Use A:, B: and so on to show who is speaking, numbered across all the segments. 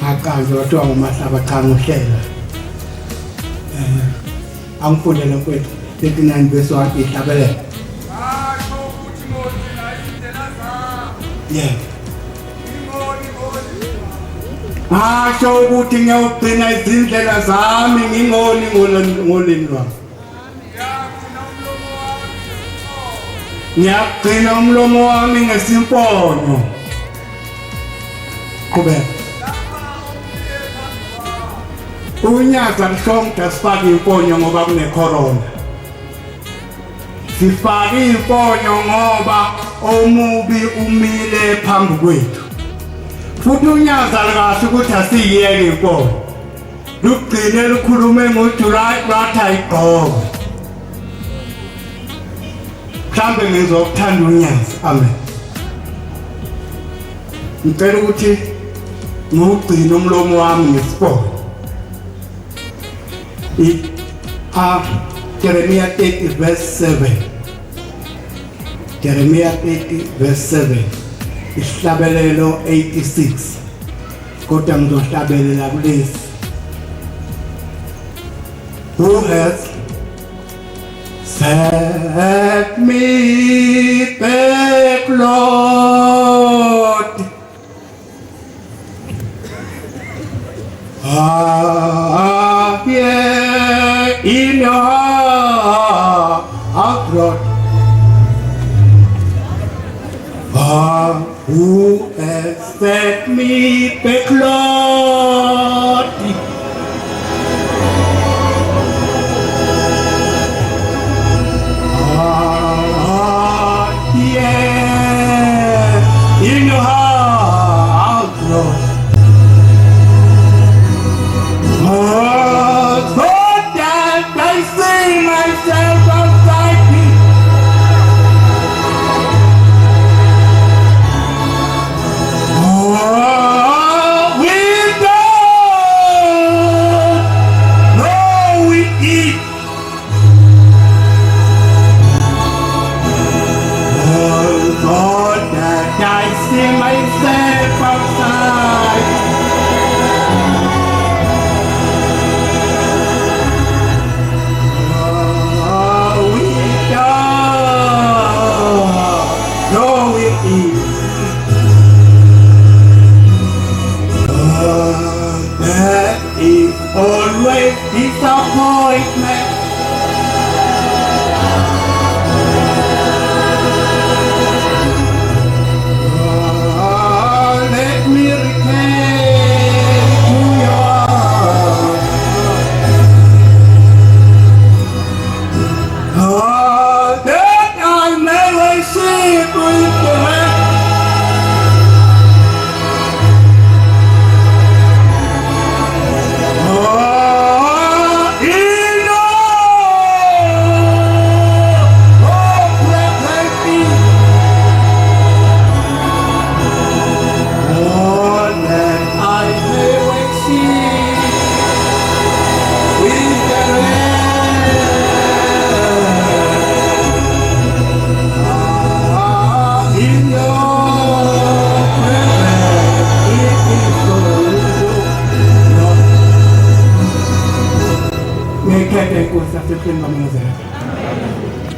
A: akazi wathiwa nguMahlaba cha ngohlela angifundele mfowethu 39 verse 1 ihlabelela
B: Asho ukuthi ngozina izindlela zami.
A: yeah
B: Ngoni.
A: asho ukuthi ngiyogcina izindlela zami ngingoni ngolimi lwami
B: Ngiyagcina umlomo wami
A: ngiyagcina umlomo wami ngesimfonyo
B: ngesimfonyo.
A: qhubeka unyaza lihlonga sifake imfonyo ngoba kunecorona sifake imfonyo ngoba omubi umile phambi kwethu futhi unyaza likahle ukuthi asiyeke imfonyo lugcine lukhulume ngoJuly bathi ayigqoke mhlambe ngizokuthanda unyaza amen ngicela ukuthi ngugcine umlomo wami ngesipho Jeremiah 30 verse 7 Jeremiah 30 verse 7 Isihlabelelo 86 kodwa ngizohlabelela kulesi Who has set me back, Lord? Yeah, in your heart, Lord. Who has set me back, Lord? Yeah, in your heart, Lord. So that I see myself outside me. We don't know we eat. So that I see myself outside. That is always disappointment. Let me return to your that I may worship with the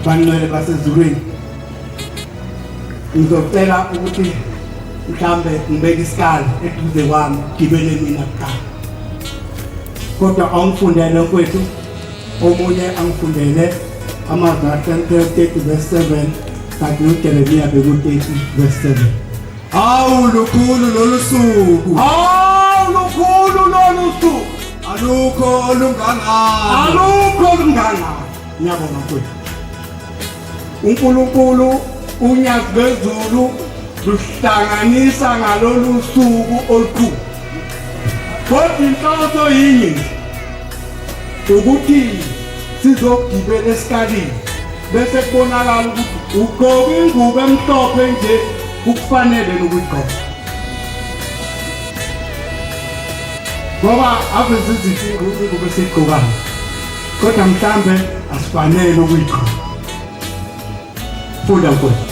A: Banqele basezulwini ngizocela ukuthi mhlambe ngibeke isikali eduze kwami gibele mina kuqala kodwa angifundele kwethu omunye angifundele amazwi 30 verse 7 kanti uJeremiya beku 30 verse 7
C: Hawu lukhulu lolu suku alukho
A: olunganga ngiyabonga kwethu uNkulunkulu unyazi bezulu luhlanganisa ngalolu suku olukhulu kodwa inhloso yinye ukuthi sizogibela esikalini bese kubonakala ukuthi ugqoka ingubo emhlophe nje ukufanele nokugqoka ngoba aveze izinto ingubo esigqokayo kodwa mhlambe asifanele ukuyigqoka funda kwethu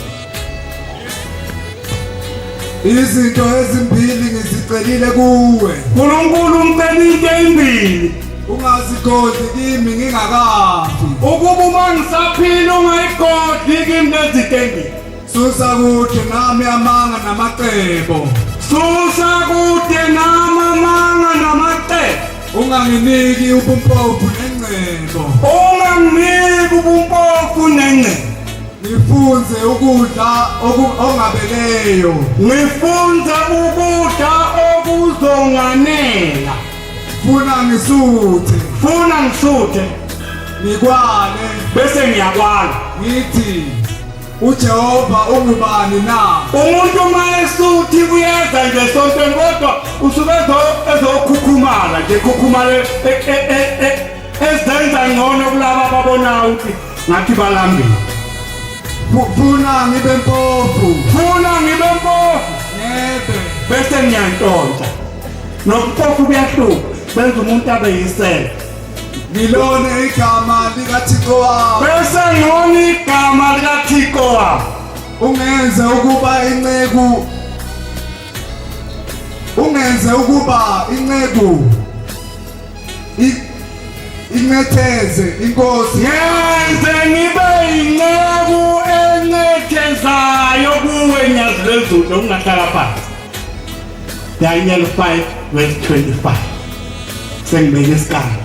C: izinto ezimbili ngizithe ngicelile kuwe
A: uNkulunkulu umcela into eyimbili
C: ungazigodi kimi ngingakafi
A: ukuba uma ngisaphila ungayigodi kimi lezito ezimbili
C: susa kude nami amanga namacebo
A: susa kude nami amanga namacebo
C: unganginiki ubumpofu nengcebo
A: unganginiki ubumpofu nengcebo
C: ngifunze ukudla ongabeleyo
A: ngifunze ukudla okuzonganela
C: funa
A: ngisuthe
C: ngikwale
A: bese ngiyakwala
C: ngithi uJehova ungubani na
A: umuntu mayesuthe kuyeza nje sontweni kodwa usuke ezokhukhumala nje khukhumale ezenza ngcono kulabo ababona ukuthi ngathi balambile
C: funa ngibe mpofu
A: ngebe bese ngiyantshontsha nompofu kuyahluka benza umuntu abe yisela
C: ngilone igama likaThixo wami
A: bese ngona igama likaThixo wami
C: ungenze ukuba inceku incetheze inkosi
A: yenze ngibe inceku encethezayo kuwe nyazi lezulu okungahlala phansi Daniel 5:25 sengibeka isikhala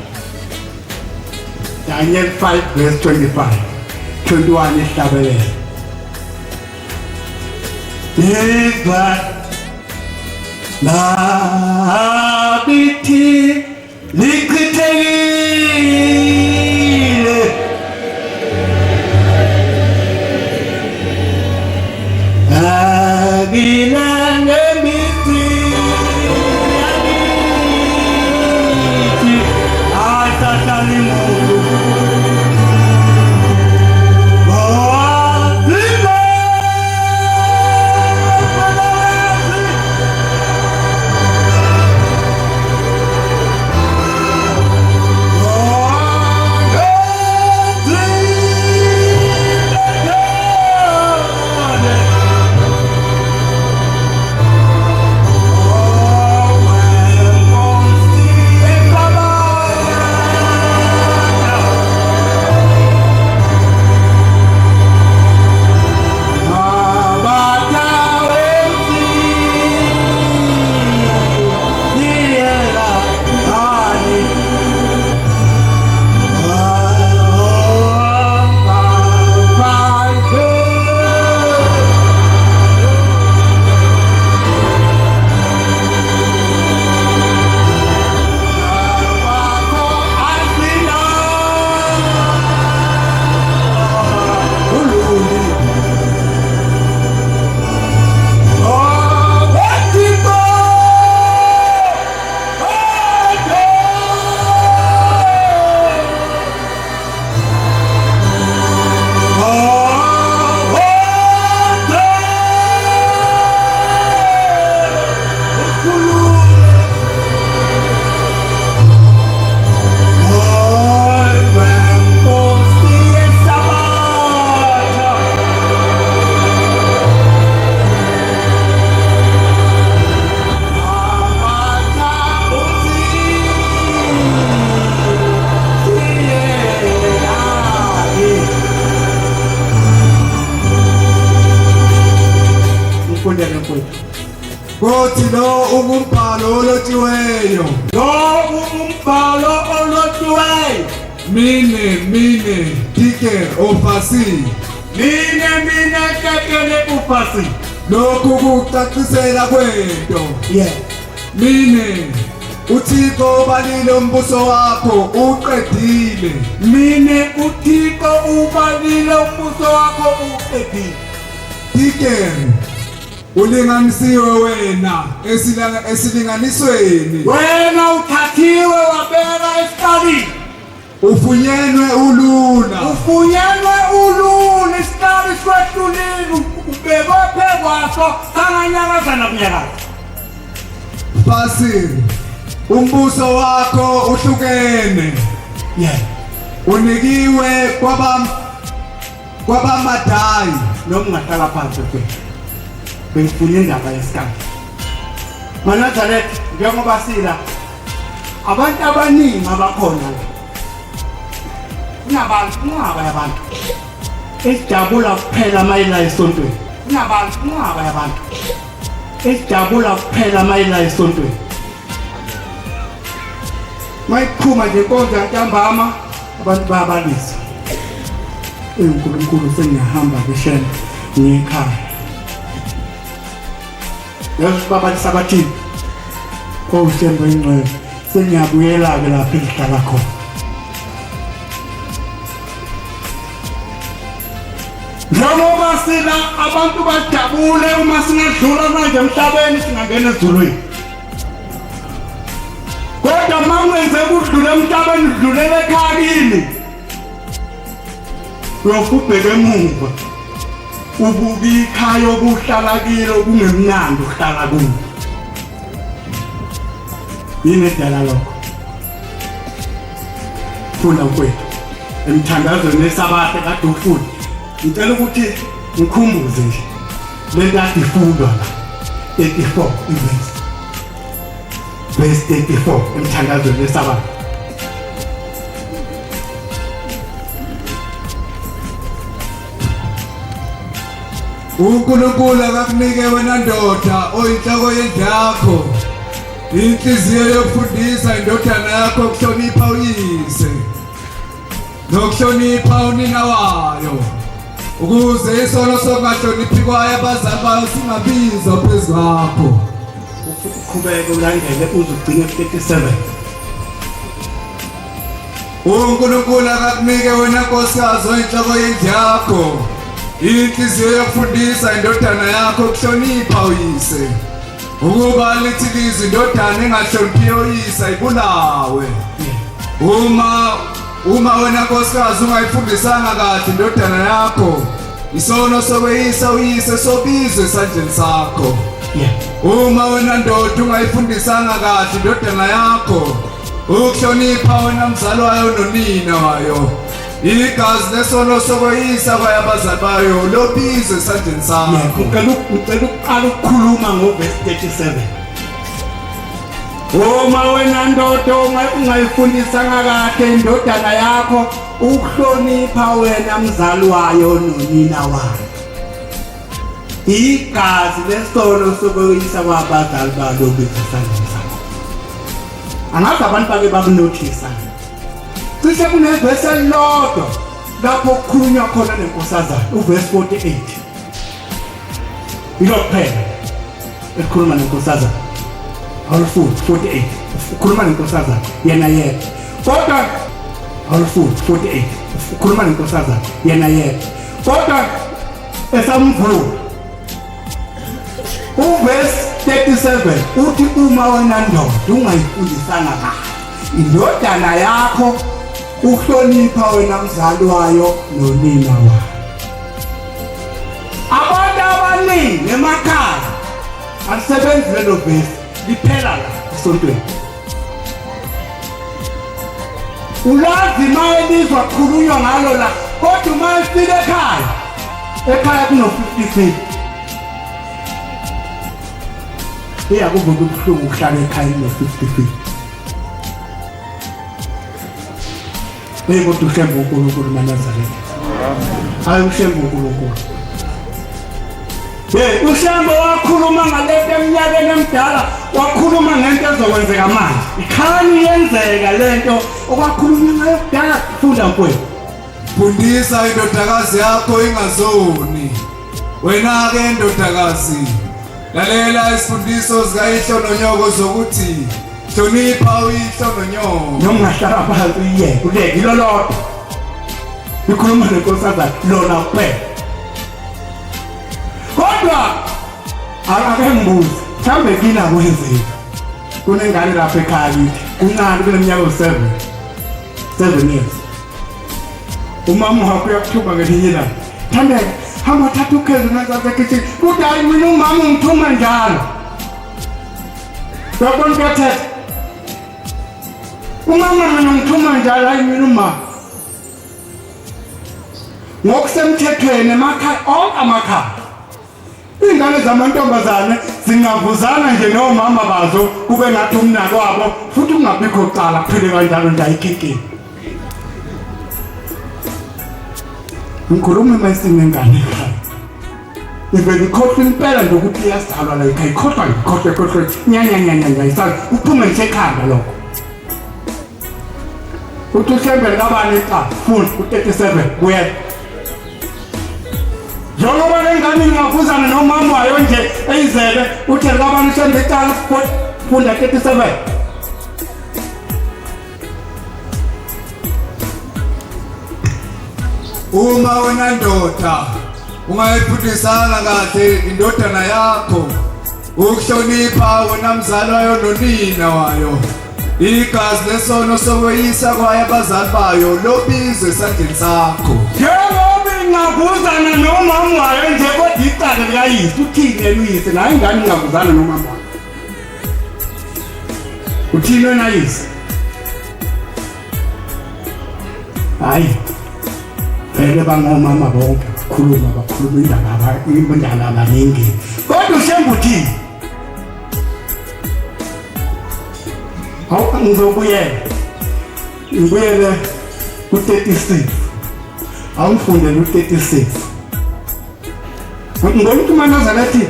A: Daniel 5:25 21 ihlabelele Izwa nabithi lichithekile Agila ngemithi yakithi atahlala imulu
C: Kothi lo ungumbhalo olotshiweyo mine Dike ofasi
A: mine kekele ufasi
C: lokhu kucacisela kwento
A: yeah
C: mine uThixo ubalile umbuso wakho uqedile
A: mine uThixo ubalile umbuso wakho uqedile
C: Dike ulinganisiwe wena esilinganisweni
A: wena uthathiwe wabeka esikalini
C: ufunyenwe ulula
A: isikali sikwetulile ubekwe phezu kwaso sanganyakaza nakunyakaza
C: Fasi umbuso wakho uhlukene
A: yeah
C: unikiwe kwabamadayi
A: noma ungahlala phansi kwethu bengifuna indaba yesikali Manazaretha njengoba sila abantu abaningi abakhona la kunabantu yabantu esijabula kuphela mayela esontweni kunabantu yabantu esijabula kuphela mayela esontweni mayiphuma nje inkonzo yantambama abantu bayabalisa uNkulunkulu sengiyahamba ngishela ngikhaya yazi babalisa bathini Usembo ingcwele sengiyabuyela ke lapha engihlala khona njengoba sina abantu bajabule uma singadlula manje emhlabeni singangena ezulwini kodwa mangwenze ukudlula emhlabeni udlulela ekhaya kini uyofubheka emuva ubuka ikhaya obuhlala kilo kungemnandi uhlala kulo yini edala lokho funda kwethu emthandazweni esabathe kade ufunda ngicela ukuthi ngikhumbuze nje lento kade ifundwa la 34 verse 34 emthandazweni esabathe
C: uNkulunkulu akakunike wena ndoda oyinhloko yendlu inhliziyo yokufundisa indodana yakho ukuhlonipha uyise nokuhlonipha unina wayo ukuze isono sokungahloniphi kwayo abazali bayo singabizwa phezu kwakho
A: uqhubeke ulandele uze ugcine 37
C: uNkulunkulu akakunike wena nkosikazi oyinhloko yendlu yakho inhliziyo yokufundisa indodana yakho ukuhlonipha uyise ukuba lithi lizwe indodana engahloniphi uyise ayibulawe uma wena nkosikazi ungayifundisanga kahle indodana yakho isono sokweyisa uyise sobizwe esandleni sakho uma wena ndoda ungayifundisanga kahle indodana yakho ukuhlonipha wena mzali wayo nonina wayo igazi lesono sokweyisa kwabazali bayo lobizwe esandleni sakho
A: ngicela uqala ukukhuluma ngoverse 37 uma wena ndoda ungayifundisanga kahle indodana yakho ukuhlonipha wena mzali wayo nonina wayo igazi lesono sokweyisa kwabazali bayo lobizwe esandleni sakho angazi abantu bake bakunothisa cishe kunevesi elilodwa lapho kukhulunywa khona nenkosazana uverse 48 ilokuphela ekhuluma nenkosazana awufuthi 48 ukhuluma nenkosazana yena kodwa awufuthi 48 ukhuluma nenkosazana yena kodwa esamvula uverse 37 uthi uma wena ndoda ungayifundisanga kahle indodana yakho ukuhlonipha wena mzali wayo nonina wayo abantu abaningi emakhaya alisebenzi lelo verse liphela la esontweni ulazi uma elizwa khulunywa ngalo la kodwa uma efika ekhaya kuno-50 iyakuvuka ubuhlungu ukuhlala ekhaya kuno-50 kodwa ushembe uNkulunkulu maNazaretha hayi ushembe uNkulunkulu ushembe wakhuluma ngalento eminyakeni emidala wakhuluma ngento ezokwenzeka manje ikhani yenzeka lento okwakhulunywa ngayo kudala funda mfowethu
C: fundisa indodakazi yakho ingazoni wena-ke ndodakazi lalela isifundiso zikayihlo nonyoko zokuthi hlonipha uyihlo nonyoko
A: noma ungahlala phansi uyeke uleke ilo lodwa ikhuluma nenkosazana lona kuphela kodwa ake ngibuze mhlawumbe kini akwenzeki kunengane lapha ekhaya kithi kuncane kuneminyaka u7 years umama wakho uyakuthuba ngelinye ilanga Thandeka hamba thatha ukhezo nangazakithi kodwa hayi mina umama ungithuma njalo uyabona kuyathetha umama mina ngithuma njalo hayi mina umama ngokusemthethweni emakhaya onke amakhaya ingane zamantombazane singavuzana nje nomama bazo kube ngathi umnako wabo futhi ungabikho cala kuphele kanjalo nje ayikikini. Ngikhuluma mayisine ngane ekhaya. Ivele ikhohlwe impela nje ukuthi iyazalwa la ekhaya, ikhohlwe nyanya isala uphume nje ekhanda lokho. Uthi uhlembele kabani ekhaya full u37 kuya. Njengoba lengane ingavuzana nomama wayo nje eyizele uthi kabani uhlembele ekhaya full 37.
C: Uma wena ndoda ungayiphuthizanga kahle indodana yakho ukuhlonipha wena mzali wayo nonina wayo, igazi lesono sokweyisa kwaye abazali bayo lobizwe esandleni sakho.
A: Njengoba ingavuzana nomama wayo nje kodwa icala likayise uthini eluyise naye ingane ingavuzana nomama wayo. Uthini wena yise? Hayi vele bangomama bonke bakhuluma indaba abaningi kodwa ushemba uthini? Hawu ngibuyele ku-36 awungifundele u-36 ngokuthi umanazana athi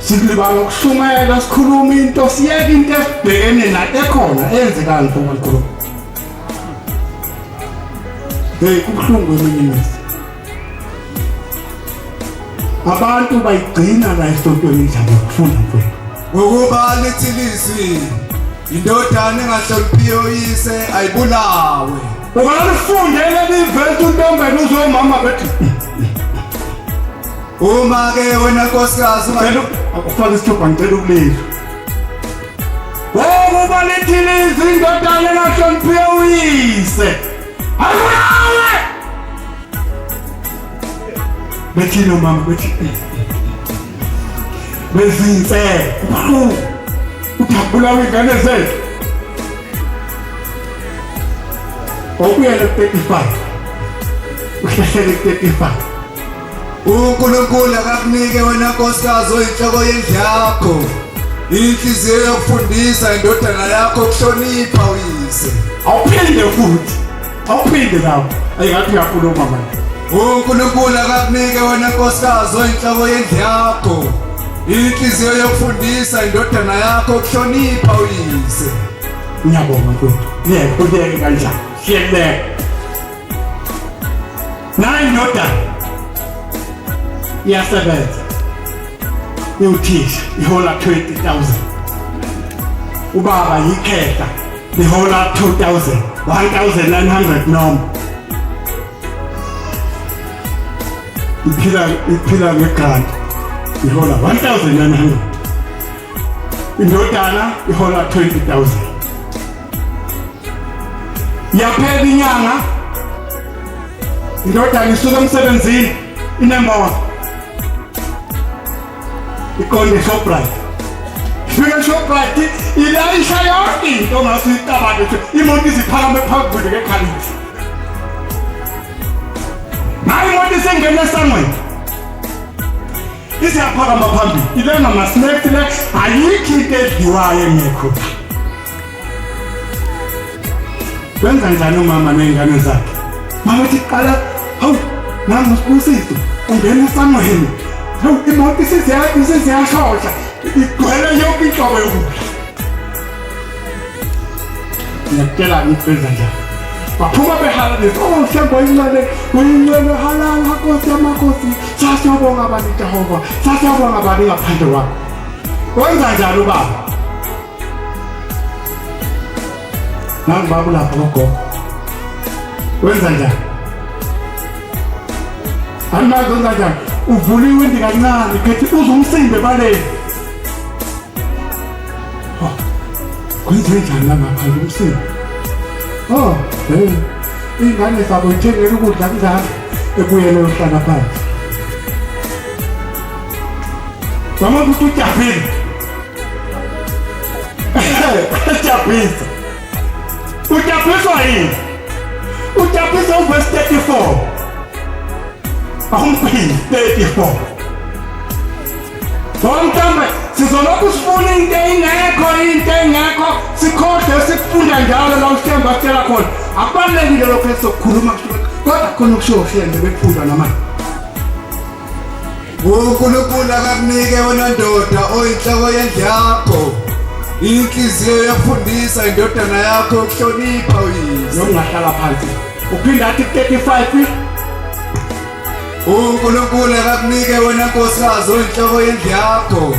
A: silibala ukushumayela sikhuluma into siyeke into esibhekene nathi ekhona eyenzekani ngokukhuluma. Hey, kubuhlungu eminye imisi. Abantu bayigcina la esontweni njalo ukufunda mfowethu.
C: Ngokuba lithi lizwi indodana engahloniphiyo uyise ayibulawe.
A: Ungalifundele livesi untombeni uzomama bethi.
C: Uma ke wena nkosikazi
A: akufaka isithupha ngicela ukulizwa. Ngokuba lithi lizwi indodana engahloniphiyo uyise ayibulawe. Bethi no mama bethi bezinze uthapulawe ingane zethu okuyela 35 uhlahlele 35.
C: uNkulunkulu akakunike wena nkosikazi oyinhloko yendlu yakho inhliziyo yokufundisa indodana yakho ukuhlonipha uyise.
A: Awuphinde lapho ayikathi uyakhuluma manje.
C: uNkulunkulu akakunike wena nkosikazi oyinhloko yendlu yakho inhliziyo yokufundisa indodana yakho ukuhlonipha uyise.
A: Ngiyabonga mfowethu uyeke kanjani siyekele nayi indodana iyasebenza iwuthisha ihola 20,000 ubaba yikhehla ihola 2,000 1,900 noma iphila ngegrant ihola 1,900 indodana ihola 20,000 yaphela inyanga indodana isuka emsebenzini inemoto iqonde Shoprite fika Shoprite ilayisha yonke into ongasicabanga imoto iziphakame phakathi kwekhalithi nayi imoto isengena esangweni isiyaphakama phambili ilenga ama-snacks le ayikho into edliwayo engekho. Wenza njani umama ney'ngane zakhe? Mama ethi qala hawu nanguSibusiso ungena esangweni hawu imoto isiziyashosha igcwele yonke inhlobo yokudla. Ngiyakutshela ngikwenza njani baphuma behala bethi Shembo uyincele halala Nkosi yamakhosi sasiyabonga abantu Jehova sasiyabonga abantu ngaphandle kwakho. Wenza njani ubaba? Nangu baba lapho gogo. Wenza njani? Angazi wenza njani? Uvula iwindi kancane kethi uzumsimbe baleni. Kwenze njani la ngaphandle umsimbe? Ingane zabo ithengele ukudla kunjani ebuyele uhlala phansi. Mama ukuthi ujabhile. Ujabhisa. Ujabhiswa yini? Ujabhisa uverse 34. Awumphinde 34. Mhlawumbe sizolokhu sifuna into engekho sikhohle sikufunda njalo la uSithembu asitshela khona. Akubalulekile lokho esizokhuluma kodwa khona ukusho shende bekufunda namanje.
C: uNkulunkulu akakunike wena ndoda oyinhloko yendlu yakho inhliziyo yokufundisa indodana yakho ukuhlonipha uyise.
A: Nokungahlala phansi uphinda athi 35
C: uNkulunkulu akakunike wena nkosikazi oyinhloko yendlu yakho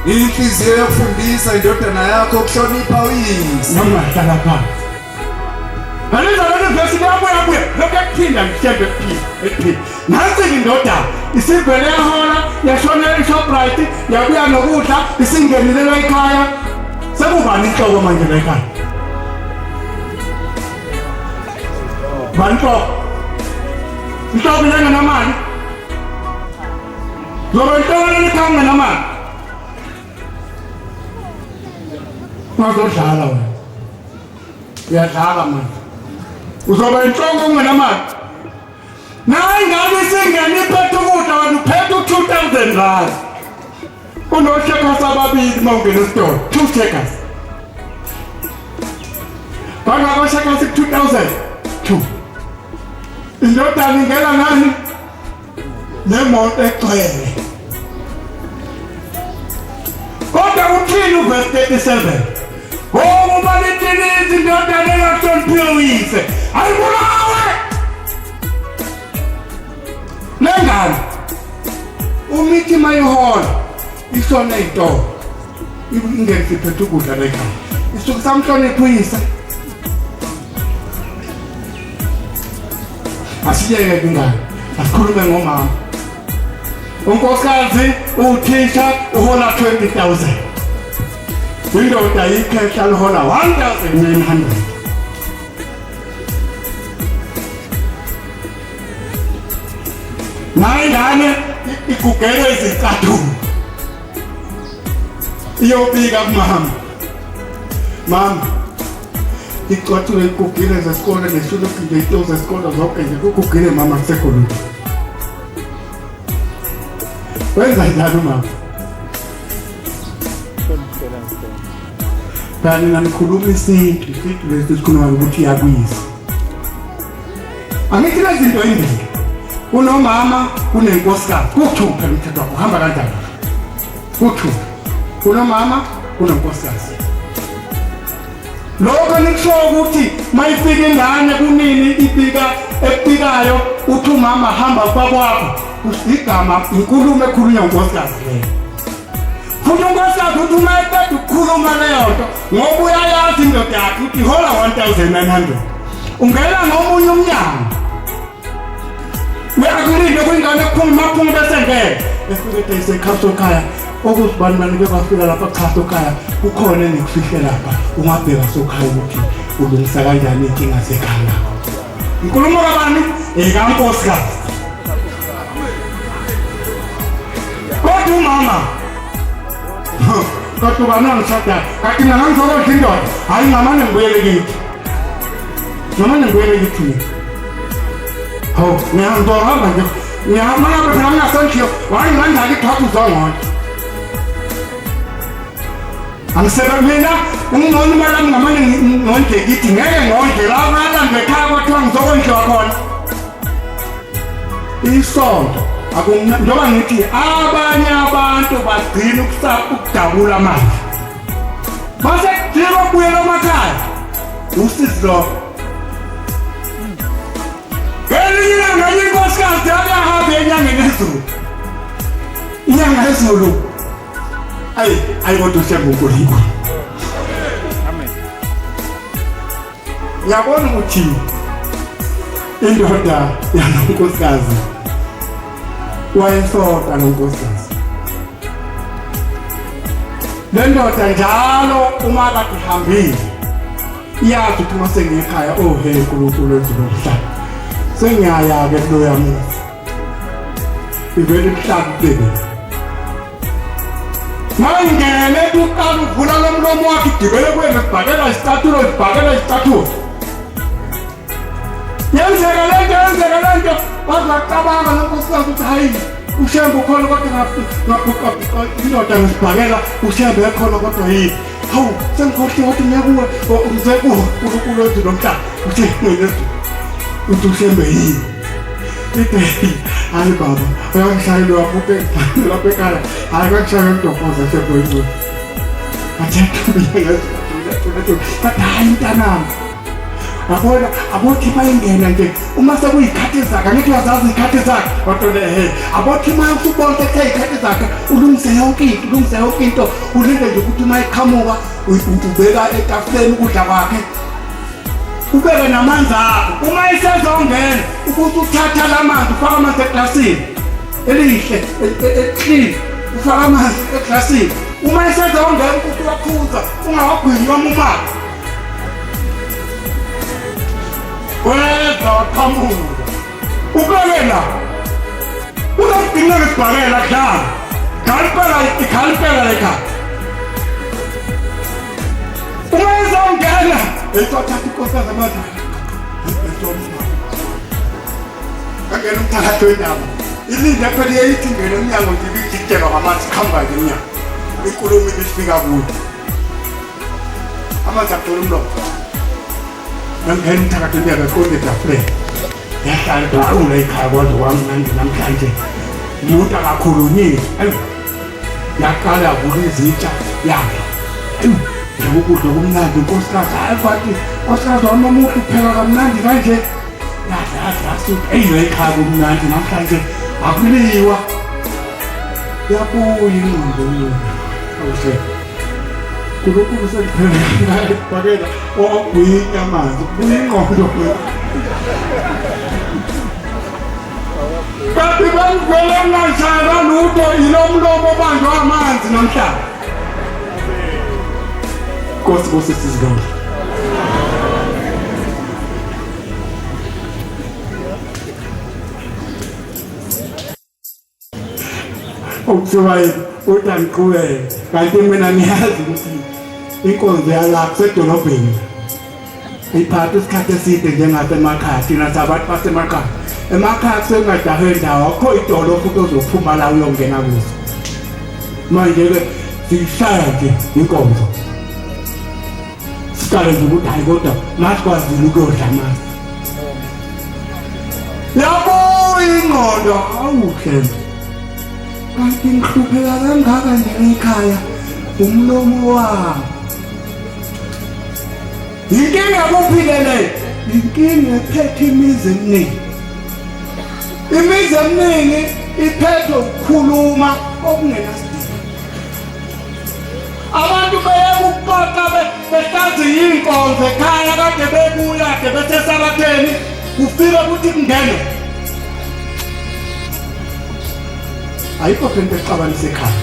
C: inhliziyo yokufundisa indodana yakho ukuhlonipha uyise.
A: nokungahlala phansi. Ngaliza leli verse liyabuya lokhu ekuphinda ngithembe ekuphila. Nansi indoda isivele yahola yashona eShoprite yabuya nokudla isingenile la ekhaya. Sekubani inhloko manje la ekhaya? Bantu inhloko yengenamali. Zobe inhloko lekhanga namali. Ngazodlala wena. Uyadlala manje. Uzoba inhloko ungenamali. Nayi ngabe singene iphethe ukudla wena uphethe u2000 unoshekers ababili mawungena esitolo 2 shekers. Bangaba shekers 2002. Indodana ingela ngani? Nemoto egcwele. Kodwa uthini uverse 37? Oh, ubalithini indodana engahloniphi uyise. Ayibulawe! Nengane umithi mayihola isona into ingeke iphethe ukudla lekhaya isuku samhlonipha uyise. Asiyeke ingane asikhulume ngomama. Unkosikazi uthisha uhola 20,000. Indoda ikhehla lihola 1,900. Nayi ngane igugele izicathulo iyobika kumama. Mama icathulo igugile zesikole nesule phinde ito zesikole zonke nje kugugile mama kusekho lutho. Wenza njalo mama. Kanti nanikhuluma isintu lesi sikhuluma ukuthi iyabuyisa. Angithi lezi zinto ezimbili kunomama kunenkosikazi kuthupha umthetho wakho uhamba kanjani? Kuthupha kunomama kunenkosikazi. Lokho nikusho ukuthi mayifika ingane kunini epikayo uthi umama hamba kwakwakho igama inkulumo ekhulunywa unkosikazi leyo. Futhi unkosikazi uthi uma eqeda ukukhuluma leyo nto ngoba uyayazi indoda yakhe ukuthi ihola 1,900 ungena ngomunye umnyango. Uyakulinde kwingane kuphuma bese ngeke efike esekhasa ekhaya okuzibani banike bafika lapha ekhasa ekhaya kukhona engikufihle lapha ungabheka sokhaya ukuthi ulungisa kanjani inkinga zekhaya. Inkulumo kabani ekankosikazi. Kodwa umama kodwa bana ngishada kanti ngangizokudla indoda hayi ngamane ngibuyele kithi. Ngamane ngibuyele kithi. Oh, ngiyangihamba nje. Ngiyahamba phela ngingasontshiyo. Hayi ngandaki thatha uzongona. Angiseba mina ungibona imali ngamane ngondle kithi ngeke ngondle la ngala ngekhaya kwathiwa ngizokondliwa khona. Isonto njengoba ngithi abanye abantu bagcina ukudabula amandla. Base kudinga ukubuyela emakhaya. Usizi lo. Ngelinye inkosikazi yakahamba enyangeni ezulu. Inyanga ezulu. Kodwa uSithembu uNkulunkulu. Amen. Yabona ukuthi indoda yanonkosikazi wayesota nonkosikazi. Le ndoda njalo uma kade ihambile iyazi ukuthi uma sengiyekhaya uNkulunkulu wezulu nomhlaba sengiyaya-ke kulo yami ivele kuhlaba ubebe. Mangene kuqala uvula lo mlomo wakhe igibele kwena sibhakela isicathulo. Yenzeka le nto wazaqabanga nonkosikazi ukuthi hayi ushembe khona kodwa ngaphuka indoda ngisibhakela ushembe khona kodwa yini hawu sengikhohle wathi ngiyakuwe ngizekuwe uNkulunkulu wethu nomhlaba uthi mina uthi ushembe yini ithi hayi baba uyangishayela wafuke lapha ekhaya hayi kakushaya umdokoza sebhoyini athethubile hayi mntanami abona abothi bayingena nje uma sekuyikhathi zakhe ngithi uyazazi ikhathi zakhe kodwa abothi uma usubonke ikhathi zakhe ulungise yonke into ulinde nje ukuthi uma iqhamuka ubeka etafuleni ukudla kwakhe ubeke namanzi akho uma isezongena ukuthi uthatha lamanzi ufaka amanzi eglasini elihle clean ufaka amanzi eglasini uma isezongena ukuthi uyaphuza ungawagwinywa umakho weza waqhamuka ukela uzodinga ngesibhakela dlala khalipela lekhaya uma izongena ethatha inkosikazi amadala angena umthakathi wendaba ilindi yaphela iyayithi ngene emnyango nje ijitshelwa ngamanzi khamba nje emnyango inkulumo ibifika kude amanzi agcwele umlomo ngangena umthakathi wendaba eqonde etafuleni yahlala ula ekhaya kwaze kwamnandi namhlanje umuntu akakhulunyile yaqala yavula izitsha yakhe ukudla kumnandi unkosikazi hayi kwathi nkosikazi wami umuntu upheka kamnandi kanje yasuthi ekhaya kumnandi namhlanje akuliwa yabuya ingqondo yona awuse uNkulunkulu seliphela ibhakela ogwinya amanzi kubuya ingqondo kanti bangivele ngashayela lutho ilomlomo obanjwe amanzi namhlanje Nkosi sizigaba ukusuwayo utangiqhubeke kanti mina niyazi ukuthi inkonzo yalapha kusedolobheni iphatha isikhathi eside njengasemakhaya thina sabantu basemakhaya emakhaya kusengadahwe ndawo akho idolo futhi ozophuma la uyongena kuzo manje-ke siyishaya nje inkonzo siqale nje ukuthi hayi kodwa masikwazile ukuyodla masi yabuya ingqondo awuhle kanti ngihlupheka kangaka nje ngekhaya umlomo wami inkinga kuphilele inkinga ephethe imizi eminingi iphethe ukukhuluma okungenasidingo abantu bayeka ukuxoxa behlazi yinkonzo ekhaya kade bebuya kade besesabatheni kufika ukuthi kungene ayikho into exabanisa ekhaya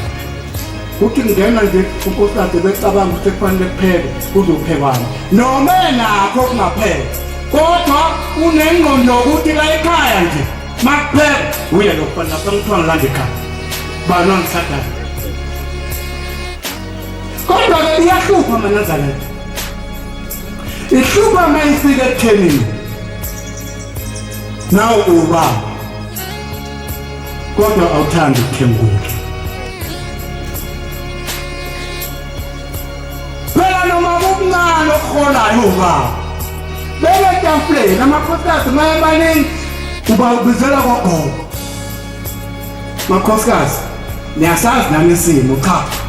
A: uthi ngena nje unkosikazi becabanga ukuthi kufanele kuphele kuzophekwana noma enakho kungaphela kodwa unengqondo ukuthi la ekhaya nje makuphela uye lokufana lapha ngithiwa ngilanda ekhaya bana ngisadala kodwa-ke iyahlupha manazalete ihlupha uma ifika ekuthenini nawe ubaba kodwa awuthandi ukuthenga ukudla phela noma kukuncane okuholayo ubaba beke etafuleni amakhosikazi mayemaningi uba ubizela kogogo makhosikazi niyasazi nami isimo cha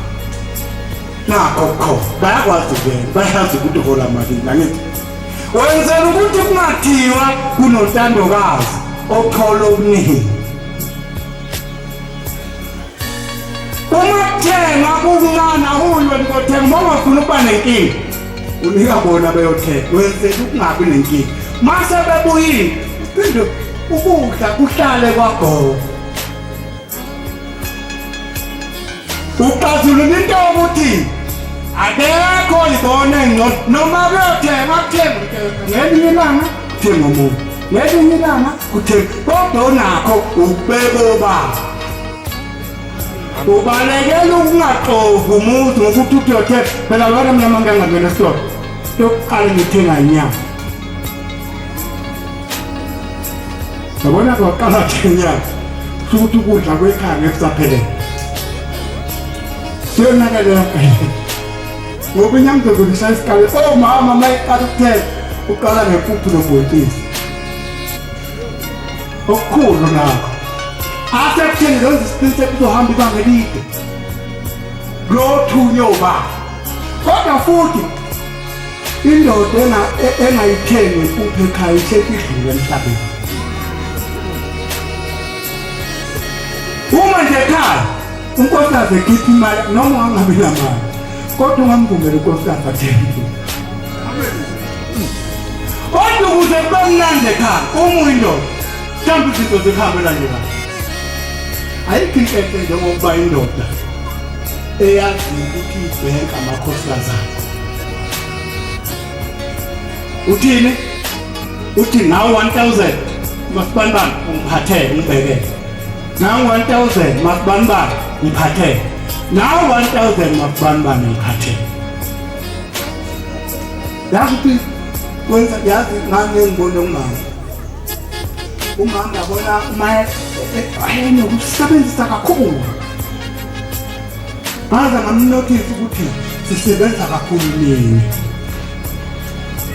A: nakho kho bayakwazi ukwenza bayazi ukuthi uhola malini nangithi wenzela ukuthi kungathiwa kunotandokazi okhola okuningi uma kuthenga kukuncane awuyiwe nikothenga uma ungafuna ukuba nenkinga unika bona beyothenga wenzela ukungabi nenkinga mase bebuyile phinde ukudla kuhlale kwagogo uqazula into ukuthi akekho ibona engcono noma beyothenga ngelinye ilanga kuthenga umuntu ngelinye ilanga kuthenga kodwa nakho ukubeka baba ubalekela ukungaxovi umuntu ngokuthi uthi uyothenga phela lona mnyama ngangavela esitolo yokuqala ngithenga inyama yabona kwaqala inyama Suthi ukudla kwekhaya ngekusaphelele. Siyonakala ngoba inyanga zokulisa isikale. Oh mama mayiqala ukupheka uqala ngepuphu nobhontshisi. Okukhulu nakho. Asekutheni lezi sipilse kuzohamba ibanga elide. Lo thunyo ba. Kodwa futhi indoda engayithengi impuphu ekhaya isesidlule emhlabeni. Uma nje ekhaya unkosikazi ekhipha imali noma ungabi namali kodwa ungamvumeli unkosikazi athenge. Kodwa ukuze kube mnandi ekhaya uma uyindoda mhlawumbe izinto zihambela nje kahle. Ayikho into enhle njengokuba indoda eyazi ukuthi ibhenka amakhosikazi akhe. Uthini? Uthi now 1000 masibanibani ungiphathele ngibhekele. Now 1000 masibanibani ngiphathele. Now 1000 masibanibani ngiphathele. Yazi kwenza yazi ngane ngibone umama. Umama ngabona ayenokusebenzisa kakhulu. Baza ngamnotice ukuthi sisebenza kakhulu nini.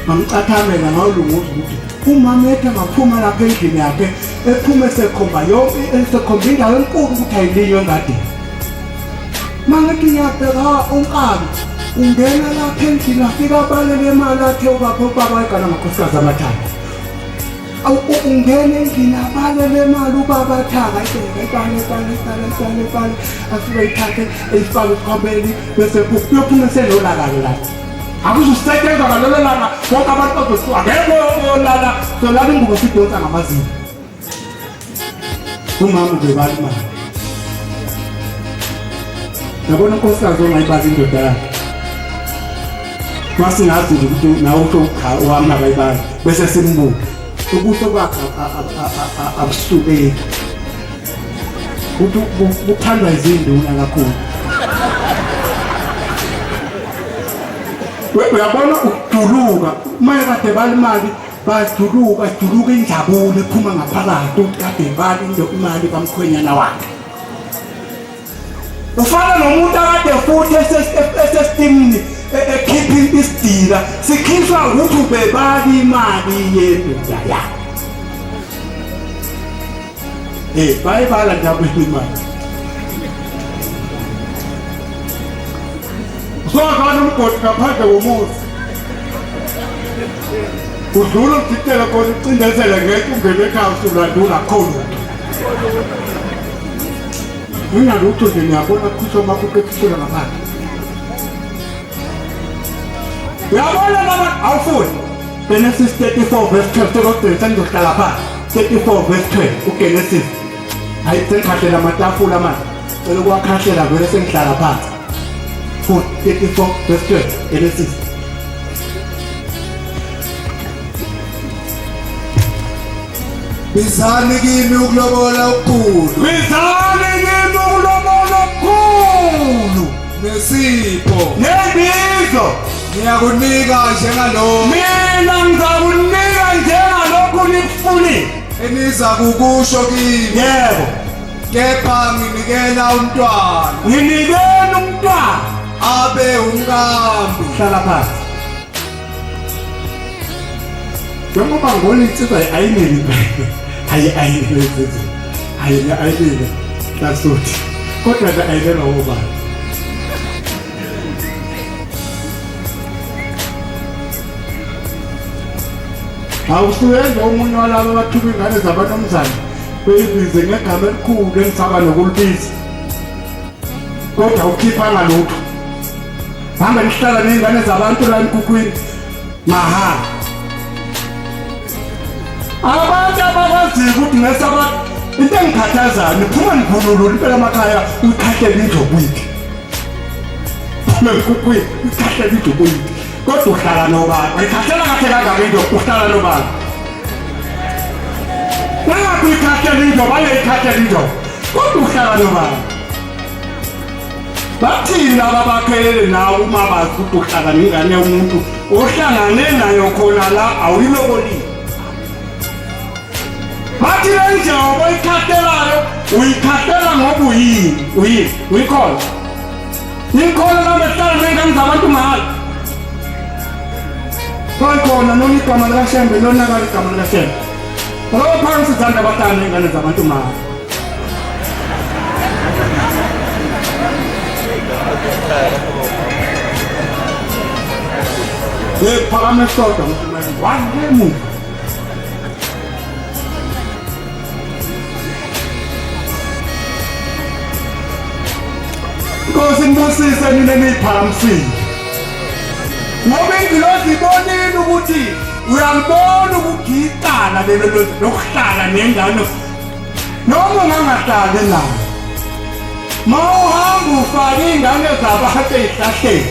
A: Ngamcathamela ngawulunguza ukuthi umama ethe ngaphuma lapha endlini yakhe ephuma esekhomba yonke esekhomba indawo enkulu ukuthi ayilinywe ngade. Mangathi ngiyabheka unkaba ungena lapha endlini afika abalele imali athe ubaba egana amakhosikazi amathathu. Ungena endlini abalele imali ubaba athanga ibale afike ithathe eyifake eqhobeni bese kuyophuma senolakalo lapha. Akuzusetshenzwa ngalelo langa bonke abantu bazosiwa ngeke olala solala ingubo sidonsa ngamazinyo. Umama ubebala imali. Yabona unkosikazi ongayibali indoda yakhe. Masingazi ukuthi nawe uthi uhamba bayibali bese simbuka. Ubuso bakhe abusukeki. Uthi ukuthandwa izinduna kakhulu. Uyabona ukujuluka maye kade balimali bajuluka injabulo ephuma ngaphakathi ukuthi kade bali imali kamkhwenyana wakhe. Ufana nomuntu akade futhi esestimini ekhipha isidila sikhishwa ukuthi ubebali imali yendoda yakhe. Bayibala njalo imali. Sokana umgodi ngaphandle komuzi. Udlula ukuthetela khona ucindezela ngeke ungene ekhaya usulandula khona. Mina lutho nje ngiyabona kukhishwa makukethula ngaphandle. Uyabona baba awufuni. Genesis 34 verse 12 kodwa sengizohlala phansi. 34 verse 12 uGenesis. Hayi sengikhahlela amatafula manje. Cela ukwakhahlela vele sengihlala phansi. 34 verse 12 Genesis.
C: Bizani kimi ukulobola okukhulu.
A: Bizani kimi ukulobola okukhulu.
C: Nesipho.
A: Nebizo.
C: Ngiyakunika njengalokho.
A: Mina ngizakunika njengalokho nikufunile.
C: Eniza kukusho kimi.
A: Yebo.
C: Kepha nginikela umntwana.
A: Nginikela umntwana.
C: Abe ungambi.
A: Hlala phansi. Njengoba ngibona insizwa ayineli. Ayineli. Ayineli. Lasuthi. Kodwa ayinela ubani. Awusuyenza umunye walabo abathuka ingane zabantomzana beyibize ngegama elikhulu elisaba nokulibiza. Kodwa ukhiphanga lutho. Hamba nihlala nezingane zabantu la enkukhwini mahala. Abantu abakwazi ukuthi ngesaba into engikhathazayo niphuma nivululule impela emakhaya ukhahlele injobuyiki. Phuma enkukhwini ukhahlele injobuyiki. Kodwa uhlala nobani? Ayikhahlela kahle kangaka into uhlala nobani? Nangabe uyikhahlele injoba ayikhahlele injoba. Kodwa uhlala nobani? Bathina ababakhelele nawe uma bazi ukuthi uhlala nengane yomuntu ohlangane nayo khona la awuyiloboli. bathi le njobo oyikhatelayo uyikhatela ngoba uyikhola inkhola labehlala nengane zabantu mahhala khona noma igama likaShembe lonakala igama likaShembe ngoba phansi izandla abahlala nengane zabantu mahhala phakame sodwa wanemu Nkosi ngibusise nina niphakamisile ngoba ingilosi ibonile ukuthi uyalibona ukugitana lelo lokuhlala nengane noma ungangahlali nayo mawuhamba ufake ingane zabantu ezihlahleni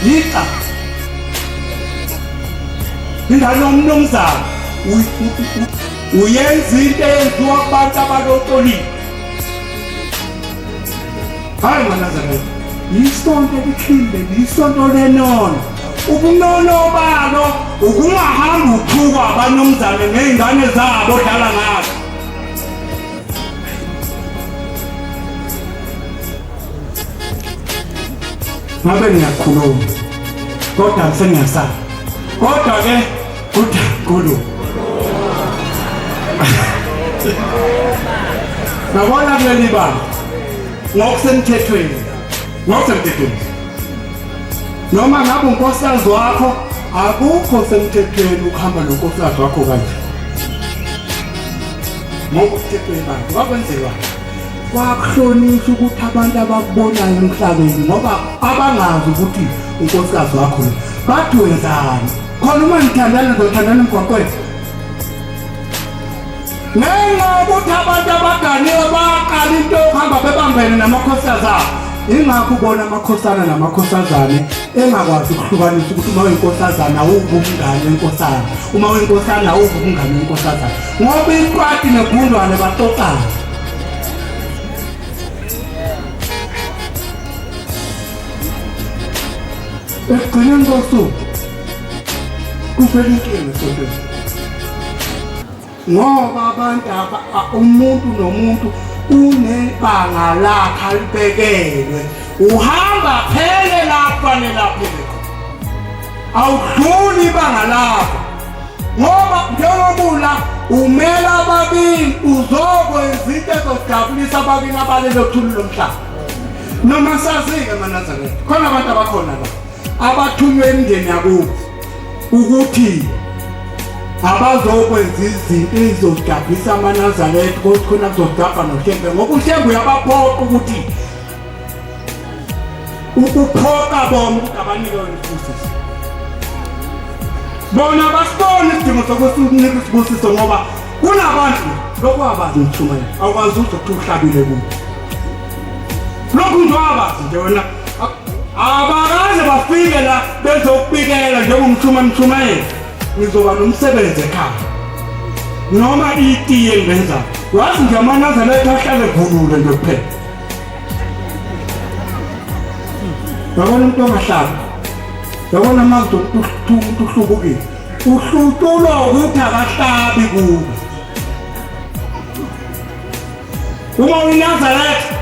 A: yica ingane yomnumzana uyenza into eyenziwa kubantu abalokolile hayi manazareth yisonto likhinde yisonto lenono ubunono balo ukungahamba ukhuka abanomzane nezingane zabo odlala ngazo ngabe ngiyakhuluma kodwa sengiyasazi kodwa ke kuthakulu nabona kuleli banga ngokusemthethweni noma ngabe unkosikazi wakho akukho semthethweni ukuhamba nonkosikazi wakho kanje ngokuthethweni bakho kwakwenziwa kwakuhlonishwa ukuthi abantu abakubonayo emhlabeni ngoba abangazi ukuthi unkosikazi wakho bathi wenzani khona uma ngithandana ngizothandana emgwaqweni ngenxa yokuthi abantu abaganiwe baqala into yokuhamba bebambene namakhosikazi abo ingakho ubona amakhosana namakhosazane engakwazi ukuhlukanisa ukuthi uma uyinkosazana awuve umngane wenkosana uma uyinkosana awuve umngane wenkosazana ngoba iqwati negundwane baxoxana ekugcineni kosuku kuvela inkinga esontweni ngoba abantu umuntu nomuntu unebanga lakhe alibekelwe uhamba phele lapha nelaphele awudluli ibanga lakho ngoba njengobula umela ababili uzokwenza into ezojabulisa ababili abalelo thulu lomhlaba noma sazike manazareth khona abantu abakhona la abathunywe emndeni yakubo ukuthi abazokwenza izinto ezizojabulisa amaNazaretha ukuthi khona kuzodaba noShembe ngoba uShembe uyabaphoqa ukuthi ukuphoqa bona ukuthi abanike isibusiso bona basibona isidingo sokusinika isibusiso ngoba kunabantu lokhu abazi ngithumela awukwazi ukuthi uhlabile kubo lokhu njengabazi nje wena abakaze bafike la bezokubikela njengomthumela ngizoba nomsebenzi ekhaya noma itiye ngenza wazi nje amaNazaretha ahlale khulule nje kuphela yabona umuntu ongahlala yabona manje umuntu uhlubukile uhlutulo ukuthi akahlabi kubo uma uNazaretha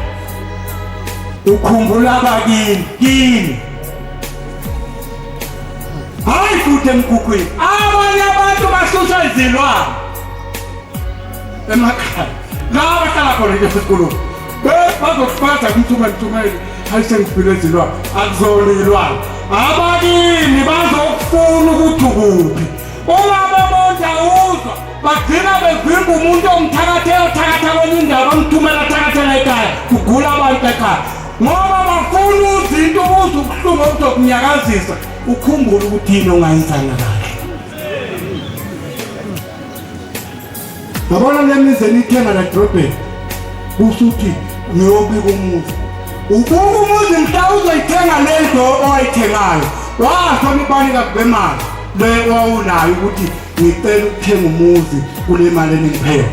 A: ukhumbula abakini hayi futhi emkhukhwini abanye abantu bashusha izilwane emakhaya la bahlala khona nje esikolweni bazokufata kumthumela hayi sengifile izilwane akuzolilwane abakini bazokufuna ukuthi ukuphi uma babonja uzwa bagcina bevimba umuntu omthakathela kwenye indawo bamthumela thakathela ekhaya kugula abantu ekhaya ngoba bafuna izinto ukuze ukuhlunga okuzokunyakazisa ukhumbule ukuthi yini ongayenzanga kahle ngabona le mize nithenga la drobheni kusuthi ngiyobika umuzi ubuka umuzi mhla uzoyithenga lento owayithengayo wasona ibanika kubemali le wawunayo ukuthi ngicela ukuthenga umuzi kule mali engiphela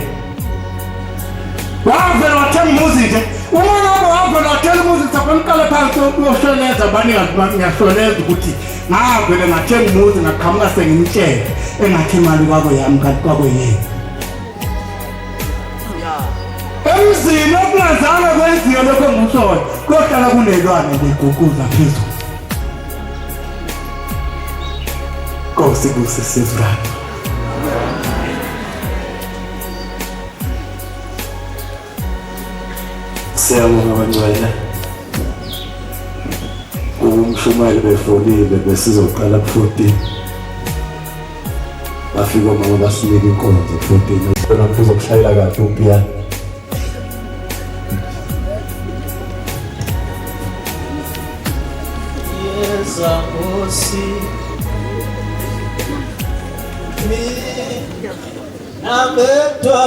A: wavela wathenga umuzi nje uma ngabe wavela wathenga umuzi saphamqala phansi uyohloleza abanikazi bami ngiyahloleza ukuthi ngavele ngathenga umuzi ngaqhamuka sengimtshela engathi imali kwabo yami kanti kwabo yini kunzima ukungazange kwenziwe lokho engikushoyo, kodwa kunelwane liguguza phezulu. Nkosi kusisizwe.
D: Siyabonga abangcwele. Umshumayeli befonile besizoqala ku-14. Bafika omama basinika inkonzo 14. Khona kuzokushayela kahle upiyano.
E: Yeza Nkosi nabedwa